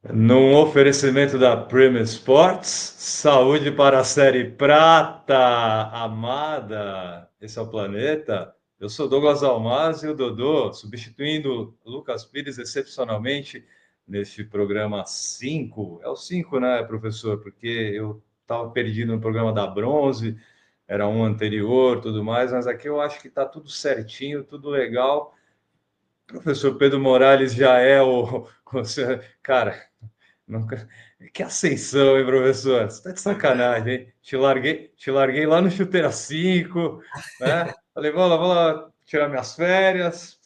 Num oferecimento da Premier Sports, saúde para a série Prata, amada. Esse é o planeta. Eu sou Douglas Almaz e o Dodô, substituindo Lucas Pires excepcionalmente neste programa 5. É o 5, né, professor? Porque eu estava perdido no programa da Bronze, era um anterior, tudo mais, mas aqui eu acho que está tudo certinho, tudo legal. Professor Pedro Morales já é o. Cara, nunca. Que ascensão, hein, professor? Você tá de sacanagem, hein? Te larguei lá no Chuteira 5, né? Falei, vou lá tirar minhas férias,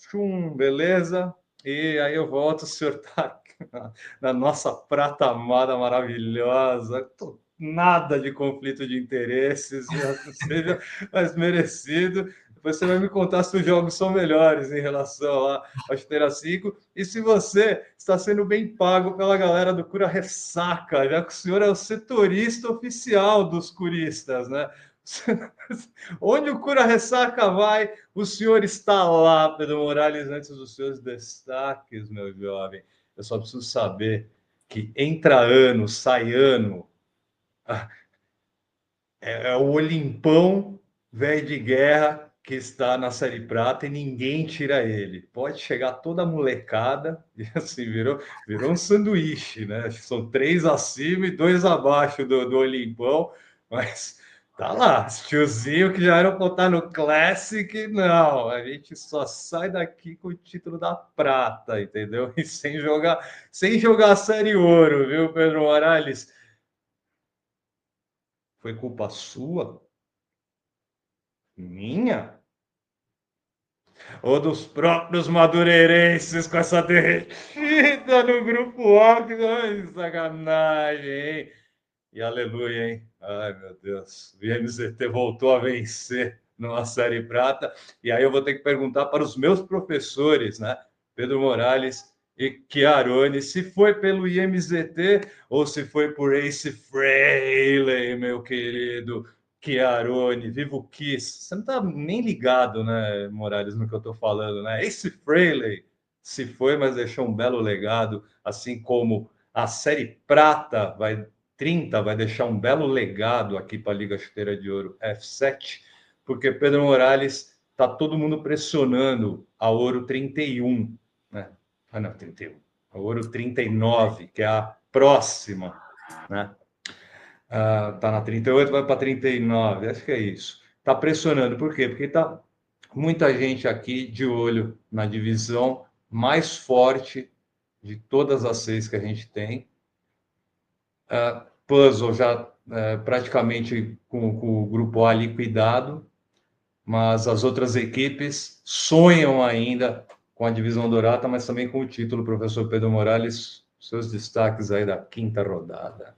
beleza. E aí eu volto, o senhor tá na nossa prata amada maravilhosa. Nada de conflito de interesses, já seja mais merecido. Depois você vai me contar se os jogos são melhores em relação lá ao Chuteira 5. E se você está sendo bem pago pela galera do Cura Ressaca, já que o senhor é o setorista oficial dos curistas, né? Onde o Cura Ressaca vai, o senhor está lá, Pedro Morales, antes dos seus destaques, meu jovem. Eu só preciso saber que entra ano, sai ano, é o Olimpão velho de guerra que está na Série Prata e ninguém tira ele. Pode chegar toda a molecada e assim virou um sanduíche, né? Acho que são 3 acima e 2 abaixo do Olimpão, mas tá lá, esse tiozinho que já era para estar no Classic, não, a gente só sai daqui com o título da prata, entendeu? E sem jogar a Série Ouro, viu, Pedro Morales? Foi culpa sua? Minha? Ou dos próprios madureirenses com essa derretida no grupo A? Que sacanagem, hein? E aleluia, hein? Ai, meu Deus. O IMZT voltou a vencer numa Série Prata. E aí eu vou ter que perguntar para os meus professores, né? Pedro Morales e Chiarone, se foi pelo IMZT ou se foi por Ace Frehley, meu querido Chiarone, Vivo Kiss. Você não está nem ligado, né, Morales, no que eu estou falando, né? Ace Frehley se foi, mas deixou um belo legado, assim como a Série Prata vai 30 vai deixar um belo legado aqui para a Liga Chuteira de Ouro F7, porque Pedro Morales está todo mundo pressionando a Ouro 31, né? Ah, não, 31. A Ouro 39, que é a próxima, né? Tá na 38, vai para 39, acho que é isso. Está pressionando, por quê? Porque está muita gente aqui de olho na divisão mais forte de todas as 6 que a gente tem, puzzle já praticamente com o grupo A liquidado, mas as outras equipes sonham ainda com a divisão dourada, mas também com o título. Professor Pedro Morales, seus destaques aí da quinta rodada.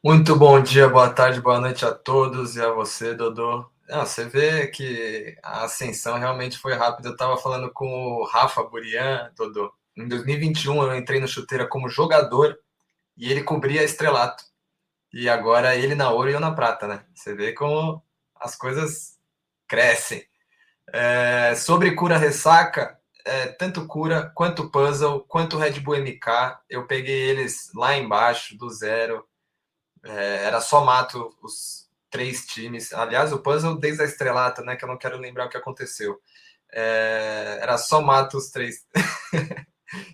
Muito bom dia, boa tarde, boa noite a todos e a você, Dodô. Não, você vê que a ascensão realmente foi rápida. Eu estava falando com o Rafa Burian, Dodô. Em 2021 eu entrei no Chuteira como jogador e ele cobria estrelato. E agora ele na ouro e eu na prata, né? Você vê como as coisas crescem. Sobre cura ressaca, tanto cura quanto puzzle, quanto Red Bull MK, eu peguei eles lá embaixo, do zero. Era só mato os 3 times. Aliás, o puzzle desde a estrelata, né? Que eu não quero lembrar o que aconteceu. Era só mato os 3.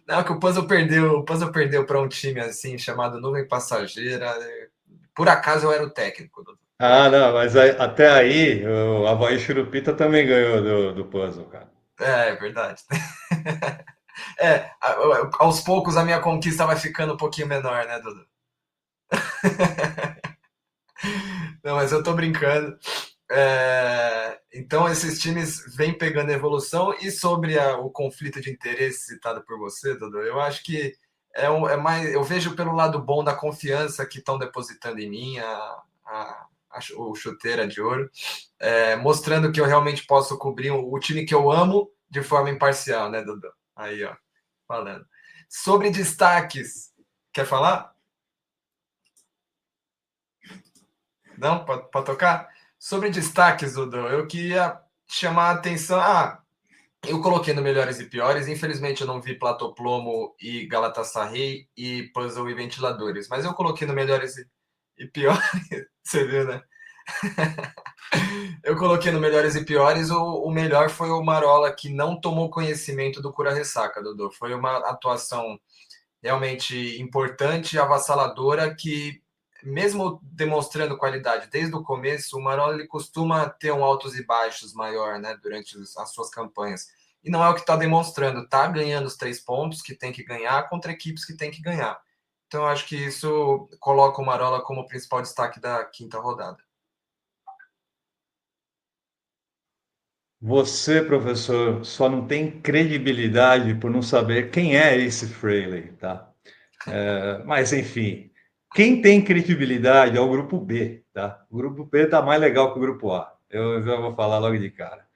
Não, que o puzzle perdeu para um time assim chamado Nuvem Passageira. Por acaso eu era o técnico. Por Ah, acaso. não, mas até aí o Havaí Churupita também ganhou do puzzle, cara. É verdade. Aos poucos a minha conquista vai ficando um pouquinho menor, né, Dudu? Não, mas eu tô brincando. Então esses times vêm pegando evolução e sobre o conflito de interesse citado por você, Dudu, eu acho que é mais, eu vejo pelo lado bom da confiança que estão depositando em mim o chuteira de ouro, mostrando que eu realmente posso cobrir o time que eu amo de forma imparcial, né, Dudu? Aí, ó, falando. Sobre destaques, quer falar? Não? Pode tocar? Sobre destaques, Dudu, eu queria chamar a atenção. Eu coloquei no melhores e piores. Infelizmente, eu não vi Platoplomo e Galatasaray e Puzzle e Ventiladores. Mas eu coloquei no melhores e piores. Você viu, né? Eu coloquei no melhores e piores. O melhor foi o Marola, que não tomou conhecimento do cura-ressaca, Dodô. Foi uma atuação realmente importante, avassaladora, que mesmo demonstrando qualidade desde o começo, o Marola ele costuma ter um altos e baixos maior, né, durante as suas campanhas. E não é o que está demonstrando, está ganhando os 3 pontos que tem que ganhar contra equipes que tem que ganhar. Então, eu acho que isso coloca o Marola como principal destaque da quinta rodada. Você, professor, só não tem credibilidade por não saber quem é esse Fraley, tá? Mas, enfim, quem tem credibilidade é o grupo B, tá? O grupo B tá mais legal que o grupo A. Eu já vou falar logo de cara.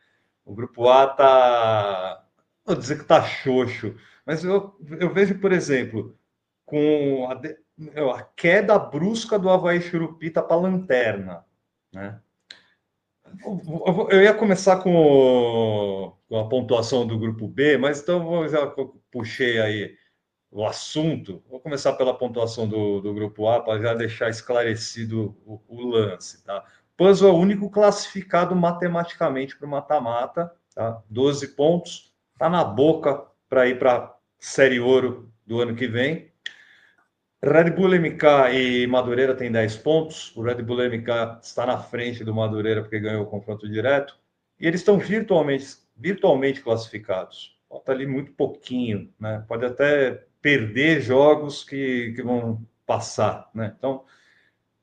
O grupo A tá. Vou dizer que tá xoxo, mas eu vejo, por exemplo, com a queda brusca do Avaí Churupita para a lanterna, né? Eu ia começar com a pontuação do grupo B, mas então eu já puxei aí o assunto. Vou começar pela pontuação do grupo A para já deixar esclarecido o lance, tá? Puzzle é o único classificado matematicamente para o mata-mata, tá? 12 pontos, tá na boca para ir para a Série Ouro do ano que vem. Red Bull MK e Madureira tem 10 pontos. O Red Bull MK está na frente do Madureira porque ganhou o confronto direto. E eles estão virtualmente classificados. Falta ali muito pouquinho, né? Pode até perder jogos que vão passar, né? Então,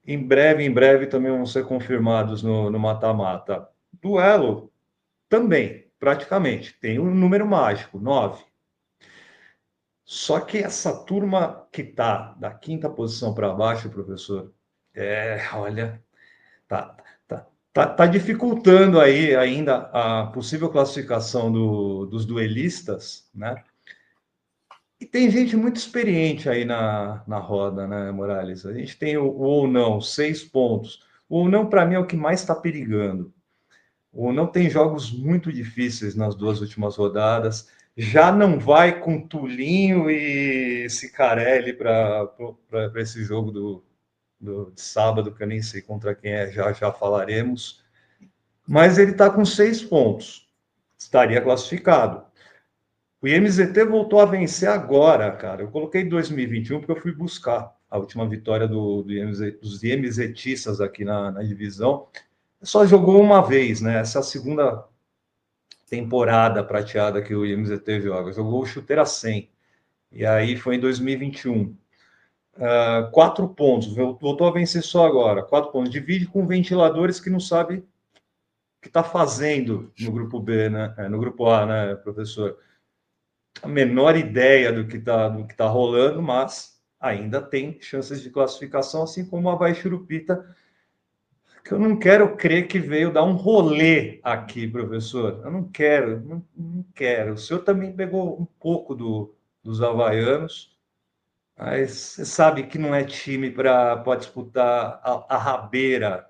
em breve também vão ser confirmados no mata-mata. Duelo também, praticamente. Tem um número mágico, 9. Só que essa turma que está da quinta posição para baixo, professor, olha, tá, tá dificultando aí ainda a possível classificação dos duelistas, né? E tem gente muito experiente aí na roda, né, Morales? A gente tem o ou não, 6 pontos. O ou não, para mim, é o que mais está perigando. O não tem jogos muito difíceis nas 2 últimas rodadas. Já não vai com Tulinho e Cicarelli para esse jogo de sábado, que eu nem sei contra quem é, já falaremos. Mas ele está com 6 pontos. Estaria classificado. O IMZT voltou a vencer agora, cara. Eu coloquei 2021 porque eu fui buscar a última vitória dos IMZtistas aqui na divisão. Só jogou uma vez, né? Essa é a segunda temporada prateada que o IMZT joga. Jogou o Chuteira 100. E aí foi em 2021. 4 pontos. Voltou a vencer só agora. 4 pontos. Divide com ventiladores que não sabe o que está fazendo no grupo B, né? No grupo A, né, professor? A menor ideia do que tá rolando, mas ainda tem chances de classificação, assim como o Avaí Churupita, que eu não quero crer que veio dar um rolê aqui, professor. Eu não quero, não quero. O senhor também pegou um pouco dos havaianos, mas você sabe que não é time para disputar a rabeira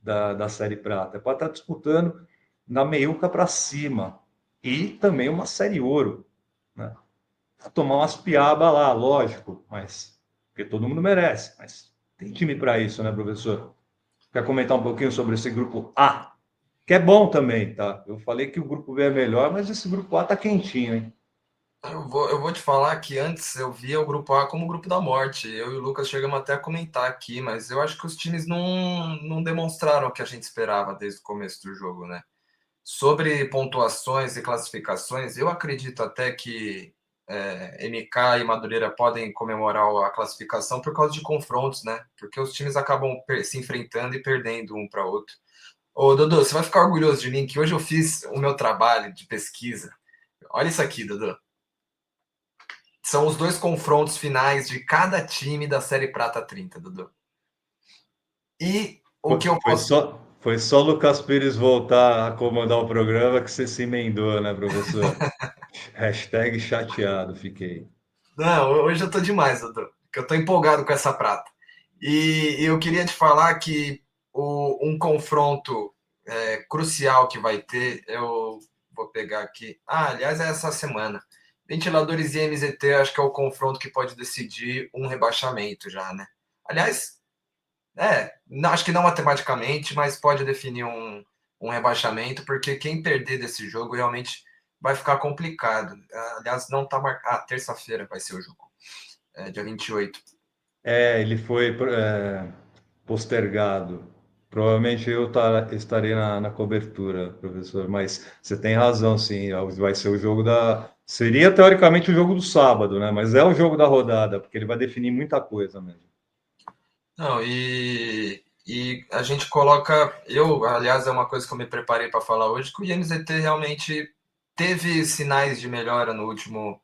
da Série Prata. É para estar disputando na meiuca para cima. E também uma Série Ouro, né? Tomar umas piabas lá, lógico, mas porque todo mundo merece. Mas tem time para isso, né, professor? Quer comentar um pouquinho sobre esse grupo A? Que é bom também, tá? Eu falei que o grupo B é melhor, mas esse grupo A tá quentinho, hein? Eu vou te falar que antes eu via o grupo A como o grupo da morte. Eu e o Lucas chegamos até a comentar aqui, mas eu acho que os times não demonstraram o que a gente esperava desde o começo do jogo, né? Sobre pontuações e classificações, eu acredito até que MK e Madureira podem comemorar a classificação por causa de confrontos, né? Porque os times acabam se enfrentando e perdendo um para outro. Ô, Dodô, você vai ficar orgulhoso de mim que hoje eu fiz o meu trabalho de pesquisa. Olha isso aqui, Dodô. São os 2 confrontos finais de cada time da Série Prata 30, Dudu. E o que eu Foi posso. só o Lucas Pires voltar a comandar o programa que você se emendou, né, professor? Hashtag chateado, fiquei. Não, hoje eu tô demais, Dudu. Que eu tô empolgado com essa prata. E eu queria te falar que um confronto crucial que vai ter é Vou pegar aqui. Aliás, é essa semana. Ventiladores e MZT, acho que é o confronto que pode decidir um rebaixamento já, né? Aliás, acho que não matematicamente, mas pode definir um rebaixamento, porque quem perder desse jogo realmente vai ficar complicado. Aliás, não tá marcado. Terça-feira vai ser o jogo, dia 28. Ele foi postergado. Provavelmente estarei na cobertura, professor, mas você tem razão, sim. Vai ser o jogo da. Seria teoricamente o jogo do sábado, né? Mas é o jogo da rodada, porque ele vai definir muita coisa mesmo. Não, e a gente coloca. Aliás, é uma coisa que eu me preparei para falar hoje, que o IMZT realmente teve sinais de melhora no último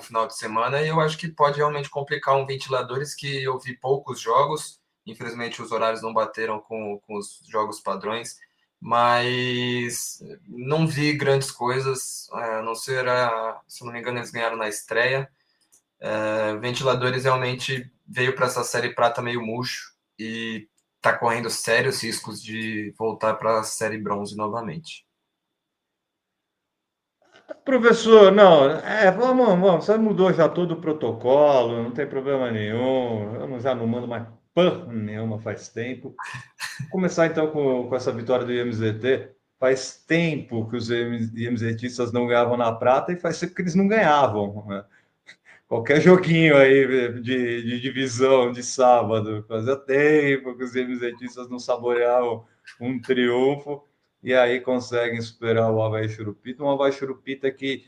final de semana, e eu acho que pode realmente complicar um Ventiladores que eu vi poucos jogos. Infelizmente, os horários não bateram com os jogos padrões, mas não vi grandes coisas, a não ser, se não me engano, eles ganharam na estreia. Ventiladores realmente veio para essa série prata meio murcho e está correndo sérios riscos de voltar para a série bronze novamente. Professor, não, vamos, você mudou já todo o protocolo, não tem problema nenhum, já não mando mais porra nenhuma faz tempo. Vou começar então com essa vitória do IMZT. Faz tempo que os IMZTistas não ganhavam na prata e faz tempo que eles não ganhavam, né? Qualquer joguinho aí de divisão de sábado, fazia tempo que os MZTistas não saboreavam um triunfo e aí conseguem superar o Avaí Churupita. Um Avaí Churupita que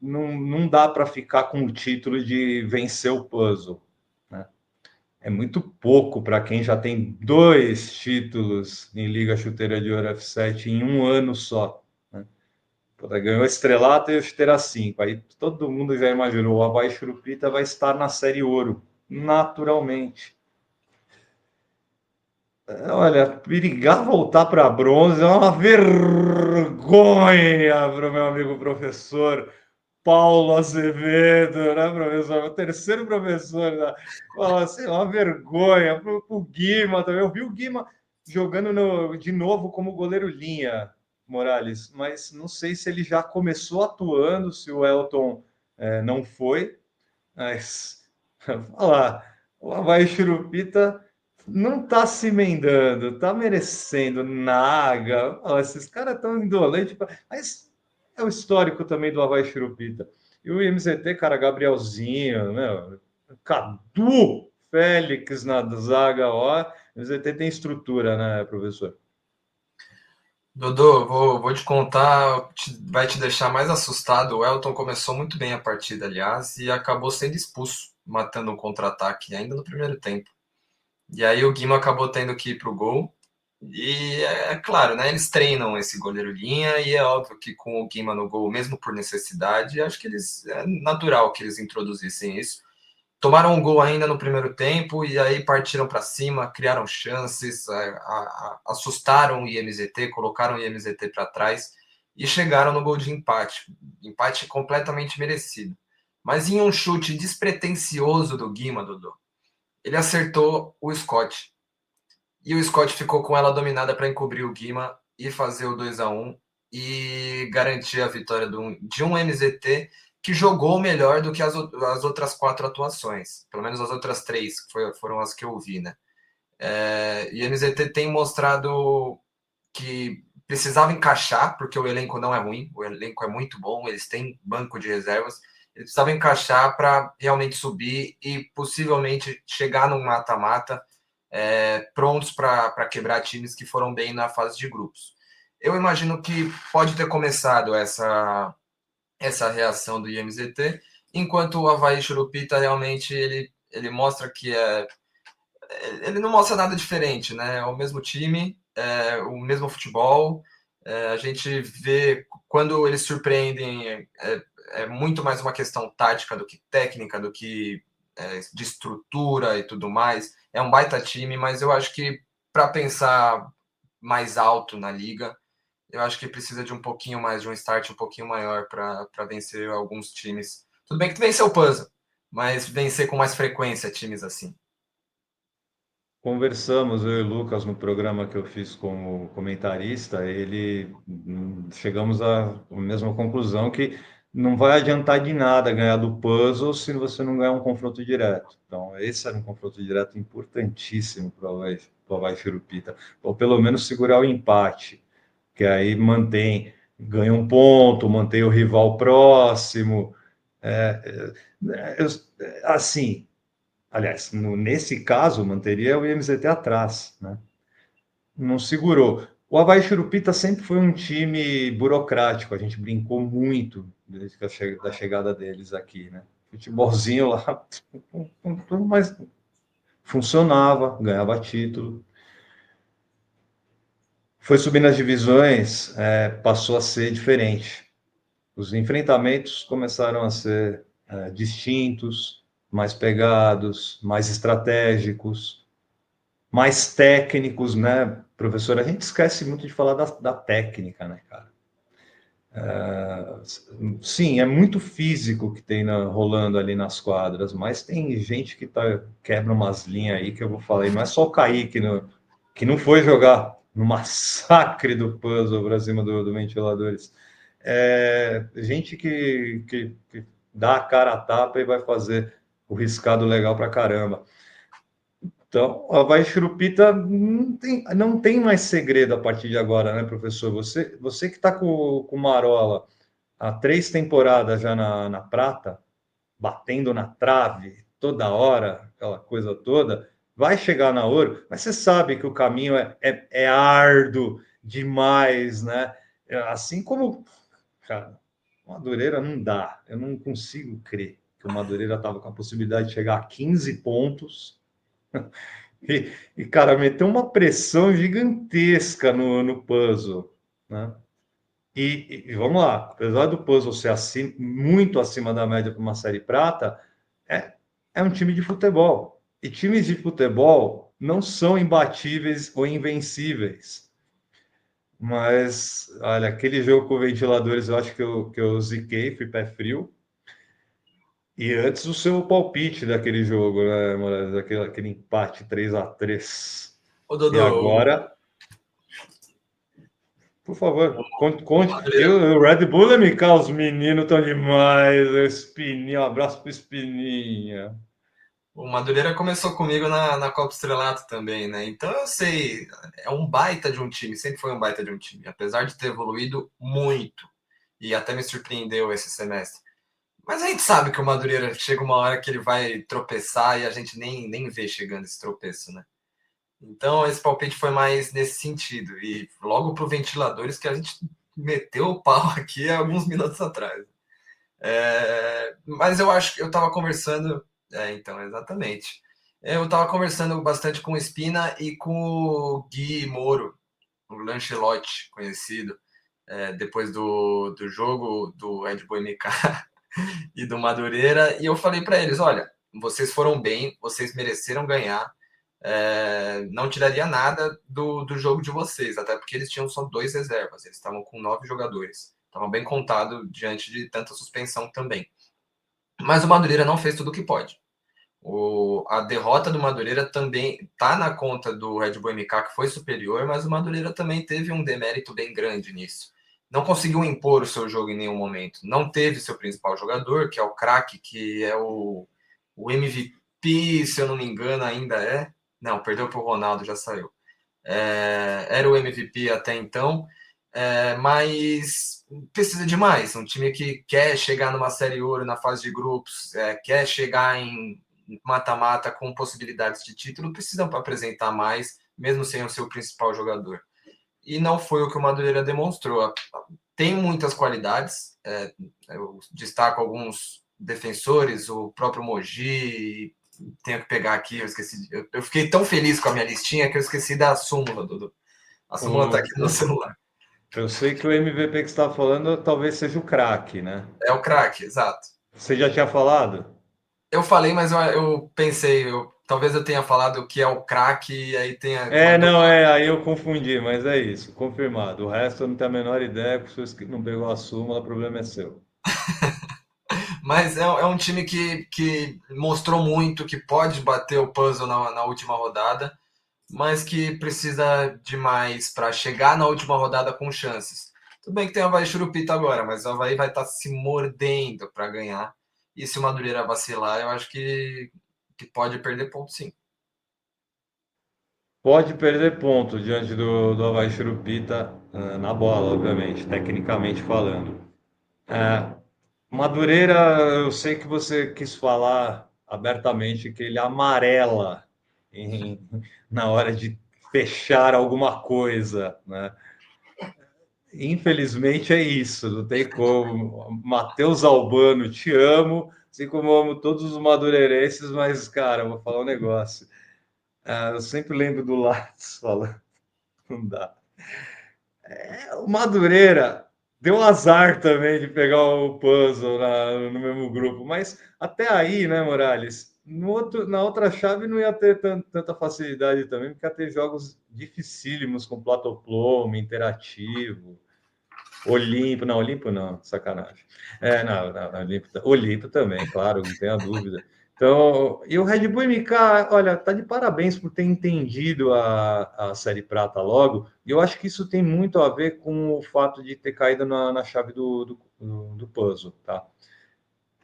não dá para ficar com o título de vencer o puzzle, né? É muito pouco para quem já tem 2 títulos em Liga Chuteira de Ouro F7 em um ano só. Ganhou a Estrelata e o Chuteira 5. Aí todo mundo já imaginou, o Avaí Churupita vai estar na Série Ouro, naturalmente. Olha, perigar voltar para bronze é uma vergonha para o meu amigo professor Paulo Azevedo, né, professor? O terceiro professor, né? Fala assim, uma vergonha para o Guima também. Eu vi o Guima jogando de novo como goleiro linha, Morales, mas não sei se ele já começou atuando, se o Elton não foi, mas falar, o Avaí Churupita não está se emendando, está merecendo Naga. Esses caras estão indolentes, mas é o histórico também do Avaí Churupita. E o MZT, cara, Gabrielzinho, né? Cadu, Félix na zaga, ó. O MZT tem estrutura, né, professor? Dodô, vou te contar, vai te deixar mais assustado. O Elton começou muito bem a partida, aliás, e acabou sendo expulso, matando um contra-ataque ainda no primeiro tempo. E aí o Guima acabou tendo que ir para o gol. E é claro, né? Eles treinam esse goleiro linha e é óbvio que com o Guima no gol, mesmo por necessidade, acho que é natural que eles introduzissem isso. Tomaram um gol ainda no primeiro tempo e aí partiram para cima, criaram chances, assustaram o IMZT, colocaram o IMZT para trás e chegaram no gol de empate. Empate completamente merecido. Mas em um chute despretensioso do Guima, Dudu, ele acertou o Scott. E o Scott ficou com ela dominada para encobrir o Guima e fazer o 2-1 e garantir a vitória de um MZT que jogou melhor do que as outras 4 atuações. Pelo menos as outras 3 foram as que eu vi, né? E o MZT tem mostrado que precisava encaixar, porque o elenco não é ruim, o elenco é muito bom, eles têm banco de reservas, eles precisavam encaixar para realmente subir e possivelmente chegar num mata-mata prontos para quebrar times que foram bem na fase de grupos. Eu imagino que pode ter começado essa reação do IMZT, enquanto o Avaí Churupita realmente ele mostra que ele não mostra nada diferente, né? É o mesmo time, o mesmo futebol. A gente vê quando eles surpreendem, é muito mais uma questão tática do que técnica, do que de estrutura e tudo mais. É um baita time, mas eu acho que para pensar mais alto na liga, eu acho que precisa de um pouquinho mais, de um start um pouquinho maior para vencer alguns times. Tudo bem que tu venceu o puzzle, mas vencer com mais frequência times assim. conversamos, eu e o Lucas, no programa que eu fiz como comentarista, chegamos à mesma conclusão que não vai adiantar de nada ganhar do puzzle se você não ganhar um confronto direto. Então, esse era um confronto direto importantíssimo para o Avaí Chirupita, ou pelo menos segurar o empate, que aí ganha um ponto, mantém o rival próximo. É, assim, aliás, nesse caso, manteria o IMZT atrás, né? Não segurou. O Avaí Churupita sempre foi um time burocrático, a gente brincou muito desde da chegada deles aqui, né? Futebolzinho lá, mas funcionava, ganhava título. Foi subindo as divisões, passou a ser diferente. Os enfrentamentos começaram a ser distintos, mais pegados, mais estratégicos, mais técnicos, né, professor? A gente esquece muito de falar da técnica, né, cara? Sim, é muito físico que tem rolando ali nas quadras, mas tem gente que quebra umas linhas aí que eu vou falar. E não é só o Kaique que não foi jogar no massacre do puzzle para cima do Ventiladores. Gente que dá a cara a tapa e vai fazer o riscado legal para caramba. Então, o Avaí Churupita não tem mais segredo a partir de agora, né, professor? Você que está com o Marola há 3 temporadas já na prata, batendo na trave toda hora, aquela coisa toda, vai chegar na ouro, mas você sabe que o caminho é árduo demais, né? Assim como, cara, o Madureira não dá. Eu não consigo crer que o Madureira estava com a possibilidade de chegar a 15 pontos cara, meteu uma pressão gigantesca no puzzle, né? E vamos lá, apesar do puzzle ser muito acima da média para uma série prata, é, é um time de futebol. E times de futebol não são imbatíveis ou invencíveis. Mas, olha, aquele jogo com ventiladores, eu acho que eu ziquei, fui pé frio. E antes o seu palpite daquele jogo, né, Moraes? Aquele empate 3-3. Ô, E Dodô, agora, por favor, o conte, porque Madureira, o Red Bull é MK, os meninos estão demais. O Espininha, um abraço pro Espininha. o Madureira começou comigo na Copa Estrelato também, né? Então eu sei, é um baita de um time, sempre foi um baita de um time, apesar de ter evoluído muito e até me surpreendeu esse semestre. Mas a gente sabe que o Madureira chega uma hora que ele vai tropeçar e a gente nem vê chegando esse tropeço, né? Então esse palpite foi mais nesse sentido. E logo para o Ventiladores que a gente meteu o pau aqui há alguns minutos atrás. Mas eu acho que eu estava conversando. Então, exatamente. Eu estava conversando bastante com o Espina e com o Gui Moro, o Lancelotti, conhecido, depois do jogo do Red Bull MK e do Madureira. E eu falei para eles: olha, vocês foram bem, vocês mereceram ganhar. Não tiraria nada do jogo de vocês, até porque eles tinham só 2 reservas, eles estavam com 9 jogadores. Estavam bem contado diante de tanta suspensão também. Mas o Madureira não fez tudo o que pode. A derrota do Madureira também está na conta do Red Bull MK, que foi superior, mas o Madureira também teve um demérito bem grande nisso. Não conseguiu impor o seu jogo em nenhum momento. Não teve seu principal jogador, que é o craque, que é o MVP, se eu não me engano, ainda é. Não, perdeu para o Ronaldo, já saiu. Era o MVP até então, mas precisa de mais. Um time que quer chegar numa série ouro na fase de grupos, quer chegar em mata-mata com possibilidades de título, precisam apresentar mais, mesmo sem o seu principal jogador. E não foi o que o Madureira demonstrou. Tem muitas qualidades, eu destaco alguns defensores, o próprio Mogi, tenho que pegar aqui, eu esqueci. Eu fiquei tão feliz com a minha listinha que eu esqueci da súmula, Dudu. A súmula está aqui no celular. Eu sei que o MVP que você está falando talvez seja o craque, né? É o craque, exato. Você já tinha falado? Eu falei, mas eu pensei, talvez eu tenha falado o que é o craque e aí tenha mandou. Não, aí eu confundi, mas é isso, confirmado. O resto eu não tenho a menor ideia, porque você não pegou a súmula, o problema é seu. Mas é um time que mostrou muito que pode bater o puzzle na última rodada. mas que precisa de mais para chegar na última rodada com chances. Tudo bem que tem o Avaí Churupita agora, mas o Avaí vai estar se mordendo para ganhar. E se o Madureira vacilar, eu acho que pode perder ponto, sim. Pode perder ponto diante do Avaí Churupita na bola, obviamente, tecnicamente falando. É, Madureira, eu sei que você quis falar abertamente que ele amarela em- na hora de fechar alguma coisa, né? Infelizmente é isso, não tem como. Matheus Albano, te amo, assim como eu amo todos os madureirenses, mas, cara, eu vou falar um negócio. Eu sempre lembro do Lattes falando, não dá. O Madureira deu azar também de pegar o puzzle no mesmo grupo, mas até aí, né, Morales? Na outra chave não ia ter tanta facilidade também, porque ia ter jogos dificílimos com Platoplomo, interativo. Olimpo não, sacanagem. Não, Olimpo também, claro, não tenha dúvida. Então, e o Red Bull MK, olha, tá de parabéns por ter entendido a Série Prata logo, e eu acho que isso tem muito a ver com o fato de ter caído na chave do puzzle, tá?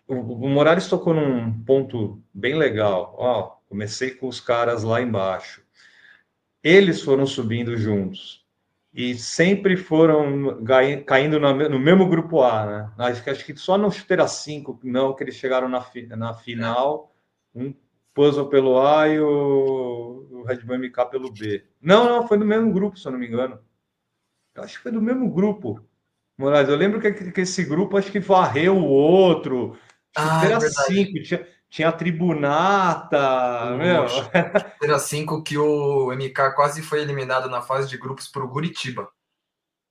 O Morales tocou num ponto bem legal. Ó, comecei com os caras lá embaixo. Eles foram subindo juntos e sempre foram caindo no mesmo grupo A, né? Acho que só no Chuteira 5, não, que eles chegaram na final, um puzzle pelo A e o Red Bull MK pelo B. Não, foi no mesmo grupo, se eu não me engano. Eu acho que foi do mesmo grupo, Moraes. Eu lembro que esse grupo acho que varreu o outro. Ah, é Chuteira verdade. 5, tinha a Tribunata, O meu. Chuteira 5 que o MK quase foi eliminado na fase de grupos para o Guritiba.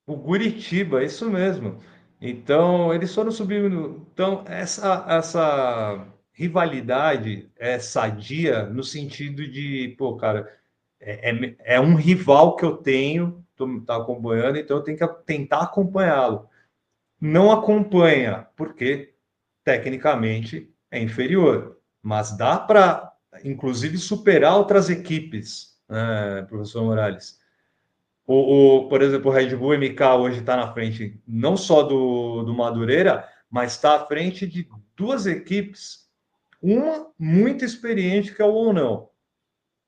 O Guritiba, isso mesmo. Então, eles foram subindo. Então, essa rivalidade é sadia no sentido de, pô, cara, é um rival que eu tenho, tá acompanhando, então eu tenho que tentar acompanhá-lo. Não acompanha, porque tecnicamente é inferior, mas dá para, inclusive, superar outras equipes, né, professor Morales? Por exemplo, o Red Bull MK hoje está na frente não só do Madureira, mas está à frente de duas equipes. Uma muito experiente, que é o ou não.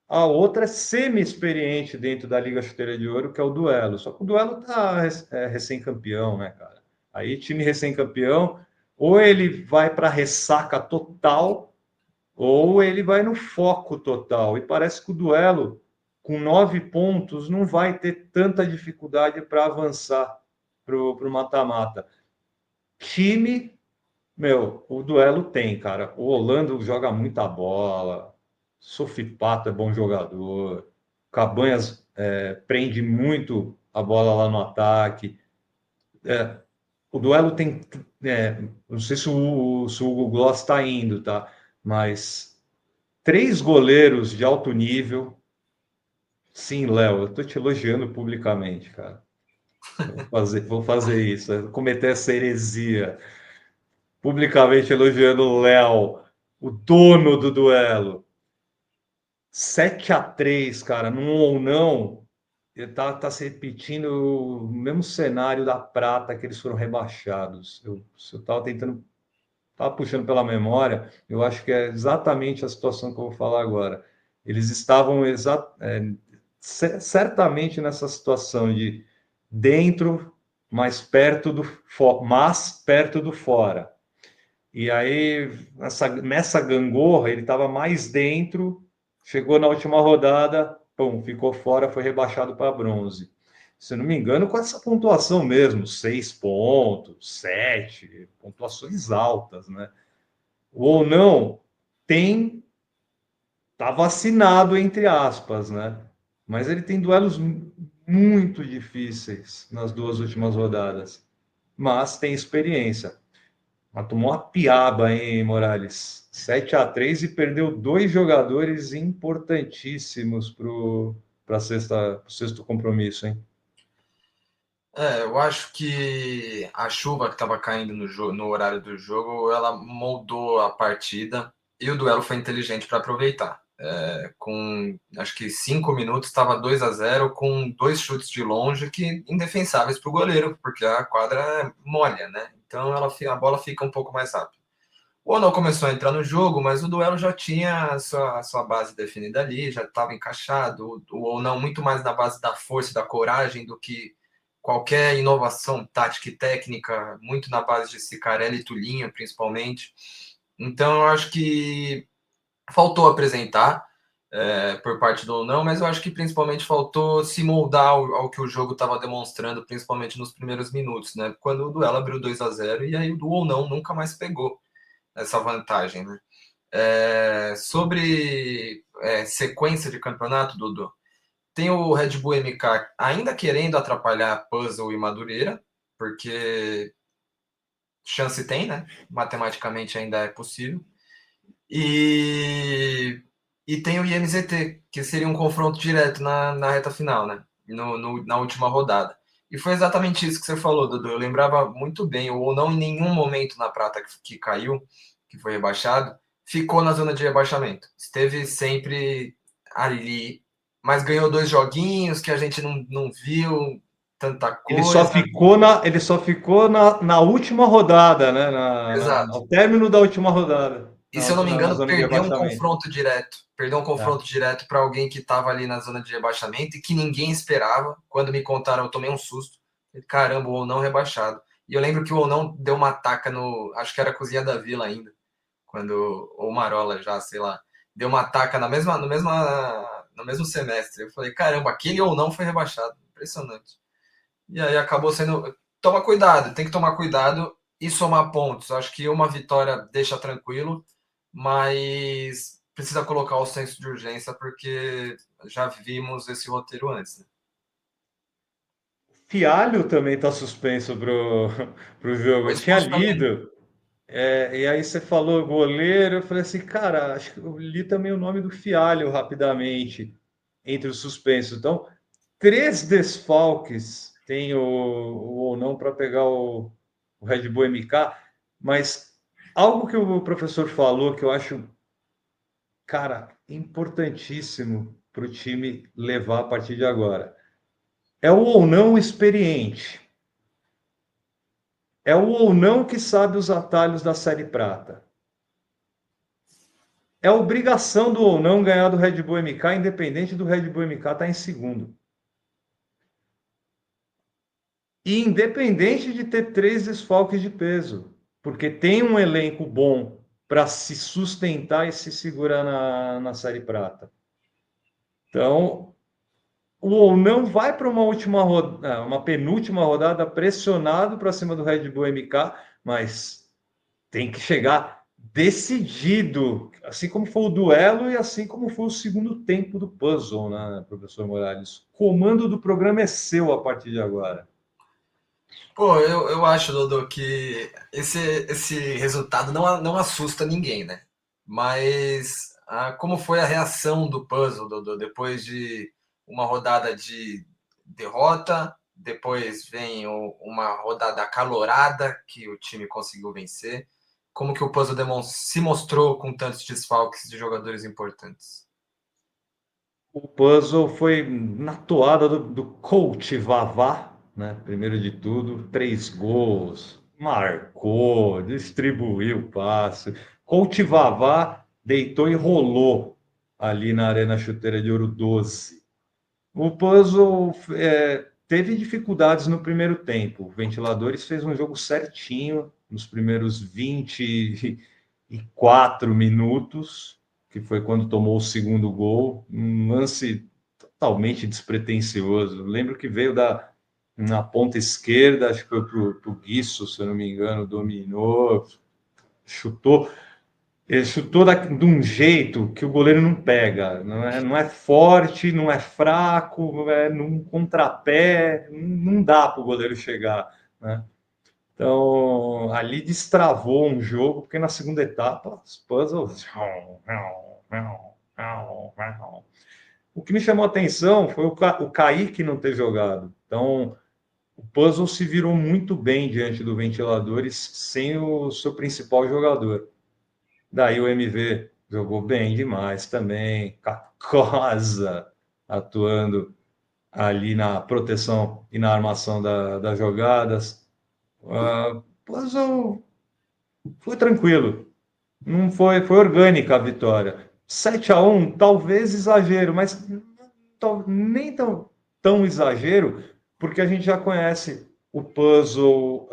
A outra é semi-experiente dentro da Liga Chuteira de Ouro, que é o Duelo. Só que o Duelo está recém-campeão, né, cara? Aí, time recém-campeão, ou ele vai para ressaca total, ou ele vai no foco total. E parece que o Duelo, com 9 pontos, não vai ter tanta dificuldade para avançar para o mata-mata. Time, meu, o Duelo tem, cara. O Orlando joga muita bola, Sofipato é bom jogador, Cabanhas prende muito a bola lá no ataque. O Duelo tem. Não sei se o Hugo Gloss está indo, tá? Mas 3 goleiros de alto nível. Sim, Léo, eu estou te elogiando publicamente, cara. Vou fazer isso, cometer essa heresia. Publicamente elogiando o Léo, o dono do duelo. 7-3, cara, num ou não, tá se repetindo o mesmo cenário da Prata que eles foram rebaixados. Eu tava tentando, tava puxando pela memória, eu acho que é exatamente a situação que eu vou falar agora. Eles estavam certamente nessa situação de dentro, mas perto do fora. E aí, nessa gangorra, ele estava mais dentro, chegou na última rodada, pum, ficou fora, foi rebaixado para bronze. Se eu não me engano, com essa pontuação mesmo, 6 pontos, 7, pontuações altas, né? Ou não, tá vacinado, entre aspas, né? Mas ele tem duelos muito difíceis nas 2 últimas rodadas, mas tem experiência. Mas tomou uma piaba, hein, Morales? 7-3 e perdeu 2 jogadores importantíssimos para o sexto compromisso, hein? Eu acho que a chuva que estava caindo no horário do jogo, ela moldou a partida e o duelo foi inteligente para aproveitar. com acho que 5 minutos, estava 2-0 com 2 chutes de longe que indefensáveis para o goleiro, porque a quadra é molha, né? Então a bola fica um pouco mais rápida. O Ono começou a entrar no jogo, mas o duelo já tinha a sua base definida ali, já estava encaixado. O Ono muito mais na base da força e da coragem do que qualquer inovação tática e técnica, muito na base de Cicarelli e Tulinha, principalmente. Então, eu acho que faltou apresentar por parte do não, mas eu acho que principalmente faltou se moldar ao que o jogo estava demonstrando, principalmente nos primeiros minutos, né? Quando o duelo abriu 2-0 e aí o do ou não nunca mais pegou essa vantagem, né? Sobre sequência de campeonato, Dudu, tem o Red Bull MK ainda querendo atrapalhar Puzzle e Madureira, porque chance tem, né? Matematicamente ainda é possível. E tem o IMZT, que seria um confronto direto na reta final, né? Na última rodada. E foi exatamente isso que você falou, Dudu. Eu lembrava muito bem, ou não em nenhum momento na prata que caiu, que foi rebaixado, ficou na zona de rebaixamento. Esteve sempre ali, mas ganhou 2 joguinhos que a gente não viu tanta coisa. Ele só ficou na última rodada, né? Exato. Ao término da última rodada, E se eu não me na engano, zona de perdeu um rebaixamento. confronto direto. Perdeu um Tá. confronto direto para alguém que estava ali na zona de rebaixamento e que ninguém esperava. Quando me contaram, eu tomei um susto. Caramba, o ou não rebaixado. E eu lembro que o ou não deu uma taca no. Acho que era a Cozinha da Vila ainda. Quando. Ou Marola já, sei lá. Deu uma taca no mesmo semestre. Eu falei, caramba, aquele ou não foi rebaixado. Impressionante. E aí acabou sendo. Toma cuidado, tem que tomar cuidado e somar pontos. Acho que uma vitória deixa tranquilo, mas precisa colocar o senso de urgência porque já vimos esse roteiro antes. Né? Fialho também está suspenso pro jogo. Foi Eu tinha expulso também. lido, e aí você falou goleiro, eu falei assim, cara, acho que eu li também o nome do Fialho rapidamente entre os suspensos. Então, 3 desfalques tem o ou não para pegar o Red Bull MK, mas algo que o professor falou que eu acho, cara, importantíssimo para o time levar a partir de agora. É o ou não experiente. É o ou não que sabe os atalhos da Série Prata. É obrigação do ou não ganhar do Red Bull MK, independente do Red Bull MK estar em segundo. E independente de ter 3 desfalques de peso, porque tem um elenco bom para se sustentar e se segurar na Série Prata. Então, o ou não vai para uma última rodada, uma penúltima rodada pressionado para cima do Red Bull MK, mas tem que chegar decidido, assim como foi o duelo e assim como foi o segundo tempo do puzzle, né, professor Morales? O comando do programa é seu a partir de agora. Pô, eu acho, Dodô, que esse resultado não assusta ninguém, né? Mas como foi a reação do puzzle, Dodô, depois de uma rodada de derrota, depois vem uma rodada acalorada que o time conseguiu vencer. Como que o puzzle se mostrou com tantos desfalques de jogadores importantes? O puzzle foi na toada do coach Vavá, né? Primeiro de tudo, 3 gols, marcou, distribuiu o passe. Coach Vavá deitou e rolou ali na Arena Chuteira de Ouro 12. O puzzle teve dificuldades no primeiro tempo. O Ventiladores fez um jogo certinho nos primeiros 24 minutos, que foi quando tomou o segundo gol. Um lance totalmente despretensioso. Lembro que veio na ponta esquerda, acho que foi para o Guiço, se eu não me engano, dominou, chutou. Ele chutou de um jeito que o goleiro não pega. Não é forte, não é fraco, num contrapé, não dá para o goleiro chegar. Né? Então, ali destravou um jogo, porque na segunda etapa, os puzzles. O que me chamou a atenção foi o Kaique não ter jogado. Então, o puzzle se virou muito bem diante do Ventiladores sem o seu principal jogador. Daí o MV jogou bem demais também. Cacosa atuando ali na proteção e na armação das jogadas. Puzzle foi tranquilo. Não foi, foi orgânica a vitória. 7-1 talvez exagero, mas nem tão exagero, porque a gente já conhece o puzzle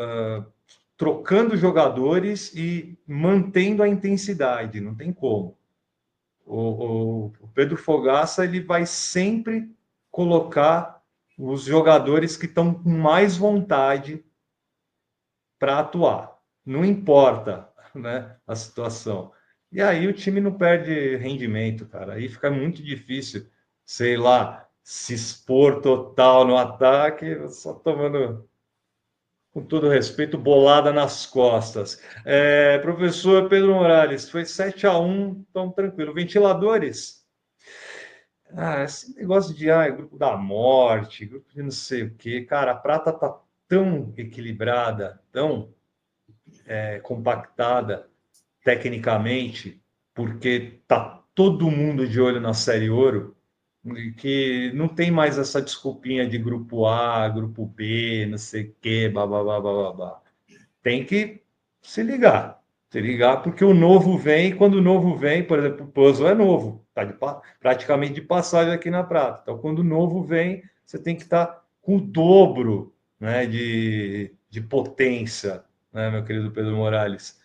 trocando jogadores e mantendo a intensidade, não tem como. O Pedro Fogaça ele vai sempre colocar os jogadores que estão com mais vontade para atuar. Não importa, né, a situação. E aí o time não perde rendimento, cara. Aí fica muito difícil, sei lá, se expor total no ataque, só tomando, com todo respeito, bolada nas costas. Professor Pedro Morales, foi 7-1, tão tranquilo. Ventiladores? Esse negócio de grupo da morte, grupo de não sei o quê. Cara, a prata tá tão equilibrada, tão compactada tecnicamente, porque tá todo mundo de olho na Série Ouro, que não tem mais essa desculpinha de grupo A, grupo B, não sei o quê, babá, babá. Tem que se ligar, porque o novo vem, e quando o novo vem, por exemplo, o puzzle é novo, tá praticamente de passagem aqui na Prata. Então, quando o novo vem, você tem que estar com o dobro, né, de potência, né, meu querido Pedro Morales.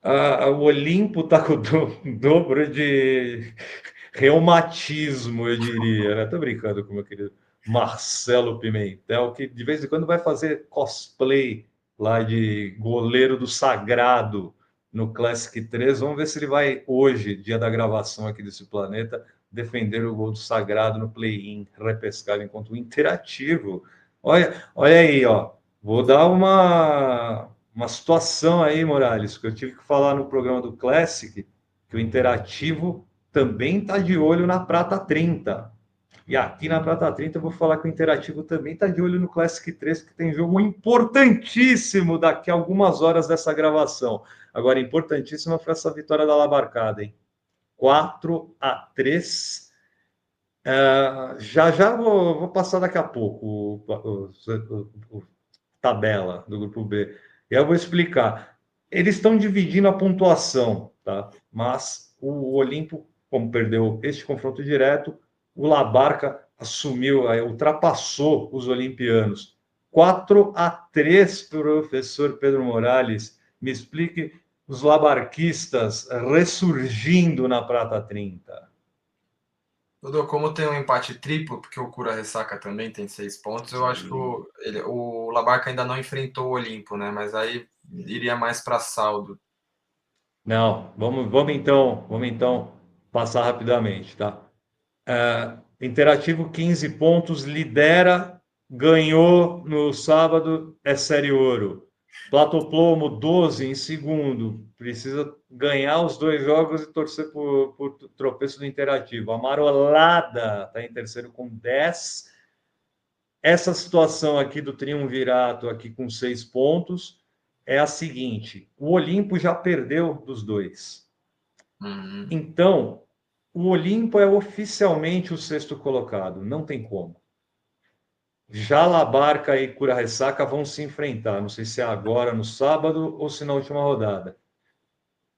O Olimpo está com o dobro de reumatismo, eu diria. Né? Tô brincando com o meu querido Marcelo Pimentel, que de vez em quando vai fazer cosplay lá de goleiro do Sagrado no Classic 3. Vamos ver se ele vai hoje, dia da gravação aqui desse planeta, defender o gol do Sagrado no play-in, repescado enquanto o Interativo. Olha aí, ó. Vou dar uma situação aí, Morales, que eu tive que falar no programa do Classic, que o Interativo também está de olho na Prata 30. E aqui na Prata 30 eu vou falar que o Interativo também está de olho no Classic 3, que tem jogo importantíssimo daqui a algumas horas dessa gravação. Agora, importantíssima foi essa vitória da Labarcada, hein? 4-3. Já vou passar daqui a pouco o tabela do grupo B. E eu vou explicar. Eles estão dividindo a pontuação, tá? Mas o Olimpo, como perdeu este confronto direto, o Labarca assumiu, ultrapassou os olimpianos. 4-3, professor Pedro Morales. Me explique os labarquistas ressurgindo na Prata 30. Dudu, como tem um empate triplo, porque o Cura Ressaca também tem 6 pontos, eu acho que Sim. o Labarca ainda não enfrentou o Olimpo, né? Mas aí iria mais para saldo. Não, vamos então passar rapidamente, tá? Interativo 15 pontos, lidera, ganhou no sábado, é série ouro. Platoplomo 12 em segundo, precisa ganhar os dois jogos e torcer por tropeço do Interativo. Amarolada está em terceiro com 10. Essa situação aqui do triunvirato aqui com 6 pontos é a seguinte: o Olimpo já perdeu dos dois. Uhum. Então, o Olimpo é oficialmente o sexto colocado, não tem como. Já Labarca e Cura Ressaca vão se enfrentar, não sei se é agora no sábado ou se na última rodada.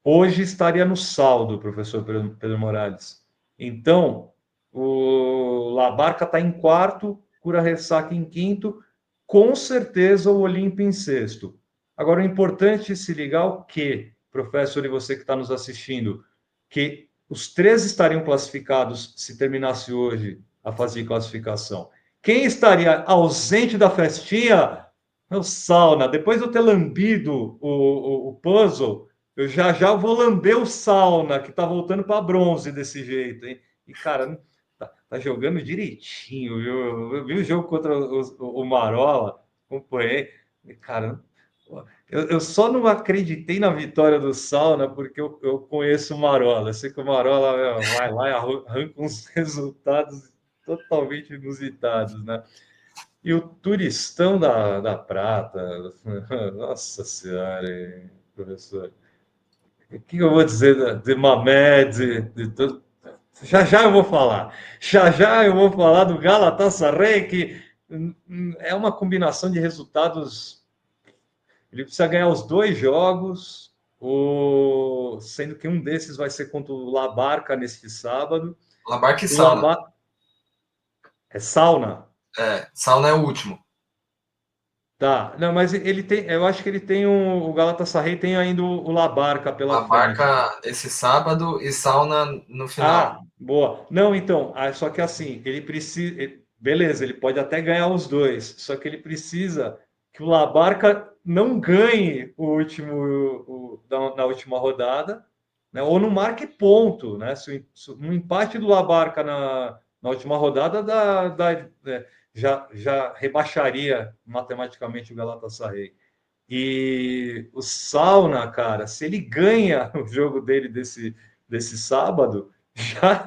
Hoje estaria no saldo, professor Pedro Morales. Então, o Labarca está em quarto, Cura Ressaca em quinto, com certeza o Olímpio em sexto. Agora, o importante é se ligar o que, professor, e você que está nos assistindo, que os três estariam classificados se terminasse hoje a fase de classificação. Quem estaria ausente da festinha? É o Sauna. Depois de eu ter lambido o puzzle, eu já vou lamber o Sauna, que tá voltando para bronze desse jeito, hein? E, cara, tá jogando direitinho, viu? Eu vi o jogo contra o Marola, acompanhei. E, cara, eu só não acreditei na vitória do Sauna porque eu conheço o Marola. Eu sei que o Marola vai lá e arranca uns resultados totalmente inusitados, né? E o turistão da Prata, nossa senhora, professor. O que eu vou dizer de Mamed, de tudo? Já já eu vou falar. Já já eu vou falar do Galatasaray, que é uma combinação de resultados. Ele precisa ganhar os dois jogos, sendo que um desses vai ser contra o Labarca neste sábado. Labarca e O Sauna. Labar... É Sauna? Sauna é o último. Tá. Não, mas ele tem. Eu acho que ele tem o Galatasaray tem ainda o Labarca pela frente. Labarca esse sábado e Sauna no final. Ah, boa. Não, então, só que assim, ele precisa. Beleza, ele pode até ganhar os dois, só que ele precisa que o Labarca não ganhe o último, na última rodada, né? Ou não marque ponto, né? Se um empate do Labarca na última rodada já rebaixaria matematicamente o Galatasaray. E o Sauna, cara, se ele ganha o jogo dele desse sábado, já,